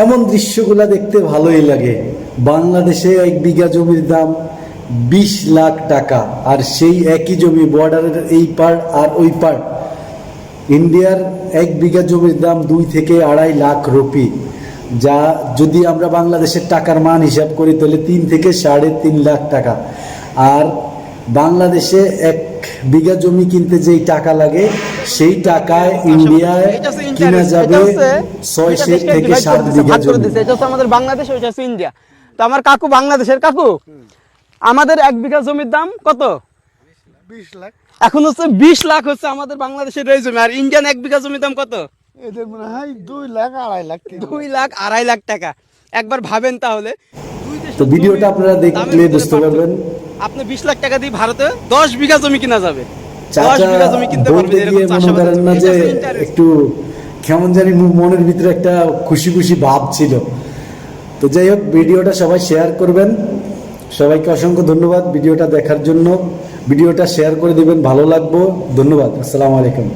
এমন দৃশ্যগুলা দেখতে ভালোই লাগে। বাংলাদেশে 1 বিঘা জমির দাম 20 লাখ টাকা, আর সেই একই জমি বর্ডারের এই পার আর ওই পার ইন্ডিয়ার 1 বিঘা জমির দাম 2 থেকে 2.5 লাখ রুপি, যা যদি আমরা বাংলাদেশের টাকার মান হিসাব করি তাহলে 3 থেকে 3.5 লাখ টাকা। আর বাংলাদেশে 1 বিঘা জমি কিনতে যেই টাকা লাগে সেই টাকায় ইন্ডিয়ায় কিনা যাবে 6 থেকে 7 বিঘা জমি। এটা হচ্ছে আমাদের বাংলাদেশ, ওইটা হচ্ছে ইন্ডিয়া। তো আমার কাকু বাংলাদেশের কাকু, আমাদের 1 বিঘা জমির দাম কত? 20 লাখ। এখন হচ্ছে 20 লাখ হচ্ছে আমাদের বাংলাদেশের এই জমি, আর ইন্ডিয়ান 1 বিঘা জমির দাম কত? এদের মনে হয় 2 লাখ 2.5 লাখ। 2 লাখ 2.5 লাখ টাকা। একবার ভাবেন তাহলে, তো ভিডিওটা আপনারা দেখলে বুঝতে পারবেন। আপনি 20 লাখ টাকা দিয়ে ভারতে 10 বিঘা জমি কিনা যাবে। 10 চাচা বিঘা জমি কিনতে বলতে পারবেন এরকম গিয়ে মনে চাষাবাদ। করেন না যে একটু কেমন জানি মনের ভিতরে একটা খুশি খুশি ভাব ছিল। তো যাই হোক, ভিডিওটা সবাই শেয়ার করবেন। সবাইকে অসংখ্য ধন্যবাদ ভিডিওটা দেখার জন্য। ভিডিওটা শেয়ার করে দিবেন, ভালো লাগবে। ধন্যবাদ। আসসালামু আলাইকুম।